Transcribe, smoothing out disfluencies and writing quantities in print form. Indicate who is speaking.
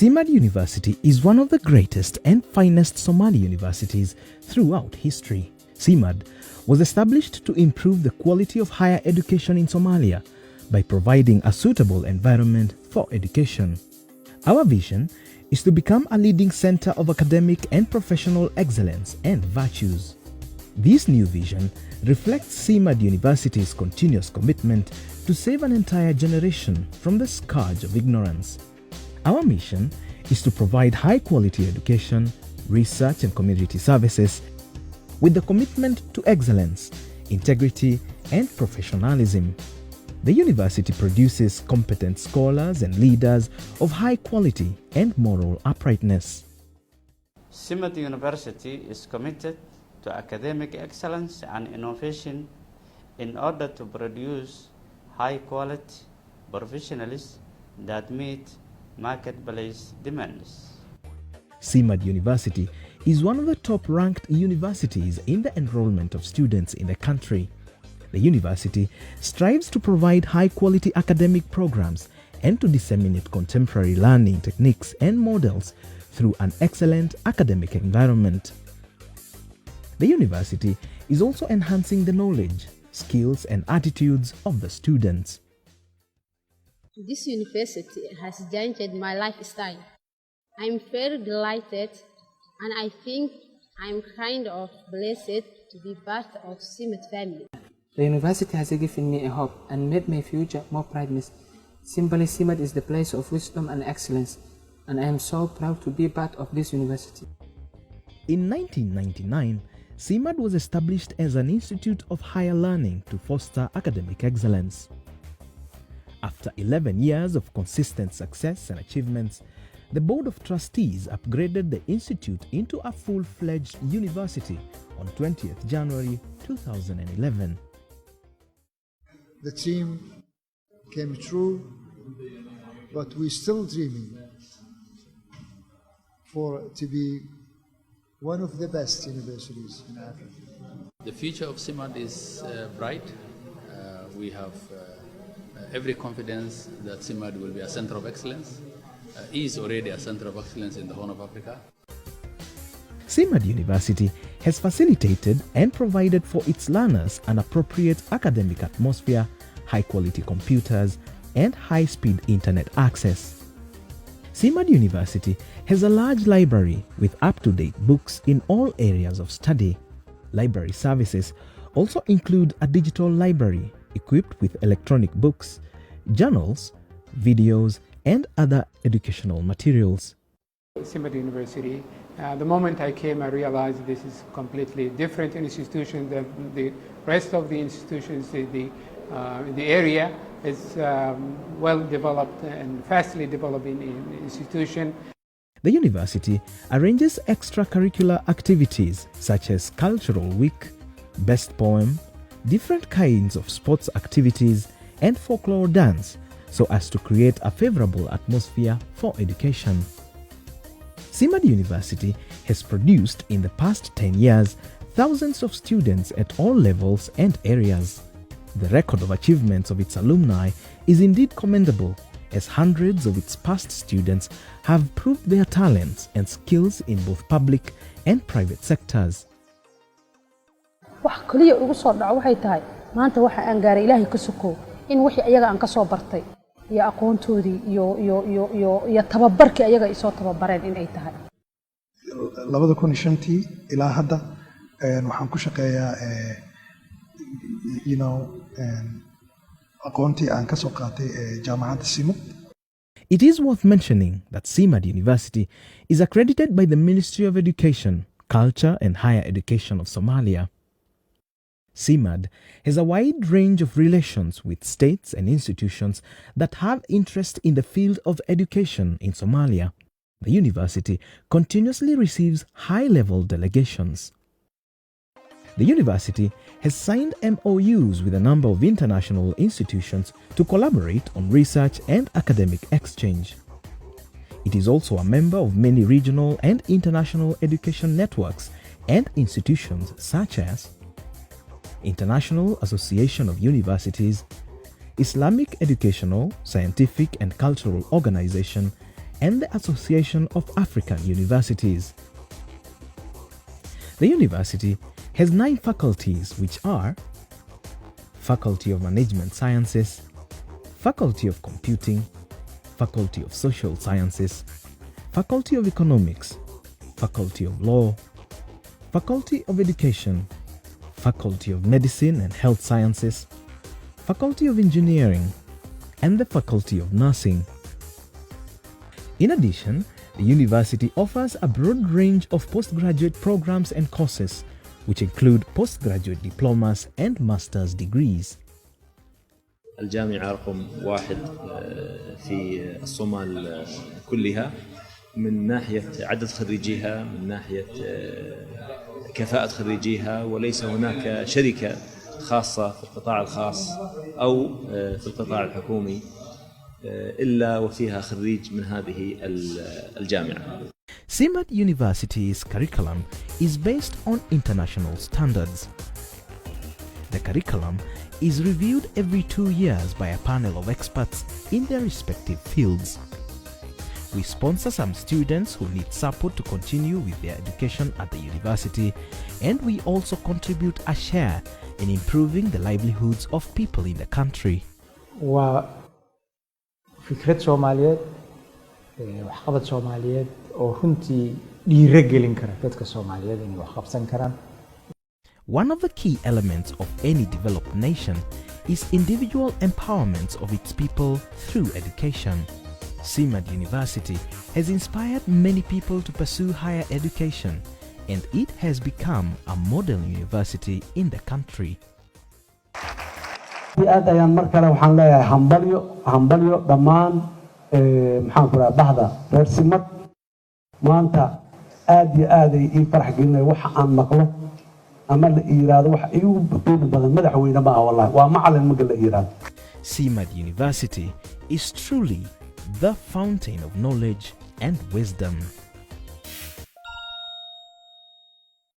Speaker 1: SIMAD University is one of the greatest and finest Somali universities throughout history. SIMAD was established to improve the quality of higher education in Somalia by providing a suitable environment for education. Our vision is to become a leading center of academic and professional excellence and virtues. This new vision reflects SIMAD University's continuous commitment to save an entire generation from the scourge of ignorance. Our mission is to provide high-quality education, research and community services with the commitment to excellence, integrity and professionalism. The university produces competent scholars and leaders of high quality and moral uprightness.
Speaker 2: SIMAD University is committed to academic excellence and innovation in order to produce high-quality professionals that meet marketplace demands.
Speaker 1: SIMAD University is one of the top-ranked universities in the enrollment of students in the country. The university strives to provide high-quality academic programs and to disseminate contemporary learning techniques and models through an excellent academic environment. The university is also enhancing the knowledge, skills and attitudes of the students.
Speaker 3: This university has changed my lifestyle. I'm very delighted and I think I'm kind of blessed to be part of SIMAD family.
Speaker 4: The university has given me a hope and made my future more brightness. Simply, SIMAD is the place of wisdom and excellence, and I am so proud to be part of this university.
Speaker 1: In 1999, SIMAD was established as an institute of higher learning to foster academic excellence. After 11 years of consistent success and achievements, the Board of Trustees upgraded the institute into a full-fledged university on 20th January 2011.
Speaker 5: The dream came true, but we're still dreaming to be one of the best universities in Africa.
Speaker 6: The future of SIMAD is bright. We have every confidence that SIMAD will be a center of excellence, is already a center of excellence in the Horn of Africa.
Speaker 1: SIMAD University has facilitated and provided for its learners an appropriate academic atmosphere, high-quality computers, and high-speed internet access. SIMAD University has a large library with up-to-date books in all areas of study. Library services also include a digital library equipped with electronic books, journals, videos, and other educational materials.
Speaker 7: SIMAD University, the moment I came, I realized this is a completely different institution than the rest of the institutions in the area. It's well developed and fastly developing institution.
Speaker 1: The university arranges extracurricular activities such as Cultural Week, Best Poem, different kinds of sports activities, and folklore dance, so as to create a favorable atmosphere for education. SIMAD University has produced in the past 10 years thousands of students at all levels and areas. The record of achievements of its alumni is indeed commendable, as hundreds of its past students have proved their talents and skills in both public and private sectors.
Speaker 8: wax kaliya ugu soo dhaco waxay tahay maanta waxa aan gaaray Ilaahay ka soko in wixii ayaga aan ka soo bartay iyo aqoontoodii iyo tababarkii ayaga ay soo tababareen in ay tahay
Speaker 9: 2005 ilaa hadda waxaan ku shaqeeyaa aqoontii aan ka soo qaatay jaamacadda SIMAD.
Speaker 1: It is worth mentioning that SIMAD University is accredited by the Ministry of Education, Culture and Higher Education of Somalia. SIMAD has a wide range of relations with states and institutions that have interest in the field of education in Somalia. The university continuously receives high-level delegations. The university has signed MOUs with a number of international institutions to collaborate on research and academic exchange. It is also a member of many regional and international education networks and institutions such as International Association of Universities, Islamic Educational, Scientific and Cultural Organization, and the Association of African Universities. The university has 9 faculties, which are Faculty of Management Sciences, Faculty of Computing, Faculty of Social Sciences, Faculty of Economics, Faculty of Law, Faculty of Education, Faculty of Medicine and Health Sciences, Faculty of Engineering, and the Faculty of Nursing. In addition, the university offers a broad range of postgraduate programs and courses, which include postgraduate diplomas and master's degrees.
Speaker 10: الجامعة رقم 1 في الصومال كلها من ناحية عدد خريجيها، من ناحية كفاءة خريجيها، وليس هناك شركة خاصة في القطاع الخاص أو في القطاع الحكومي إلا وفيها خريج من هذه الجامعة.
Speaker 1: SIMAD University's curriculum is based on international standards. The curriculum is reviewed every 2 years by a panel of experts in their respective fields. We sponsor some students who need support to continue with their education at the university, and we also contribute a share in improving the livelihoods of people in the country.
Speaker 11: فكرة سوماليات وحقبة سوماليات oo runtii dhiirigelin kara dadka Soomaaliyeed inay wax qabsan karaan.
Speaker 1: One of the key elements of any developed nation is individual empowerment of its people through education. SIMAD University has inspired many people to pursue higher education, and it has become a model university in the country.
Speaker 12: aad ayaan mar kale waxaan leeyahay hambalyo dhammaan maxaan ku rahaa bahda reer SIMAD maanta aad iyo aad ay ii farax gelinay waxa aan maqlo ama la yiraahdo wax iigu qiimo badan madaxweyne ma aha wallahi waa macallin marka la yiraahdo.
Speaker 1: SIMAD University is truly the fountain of knowledge and wisdom.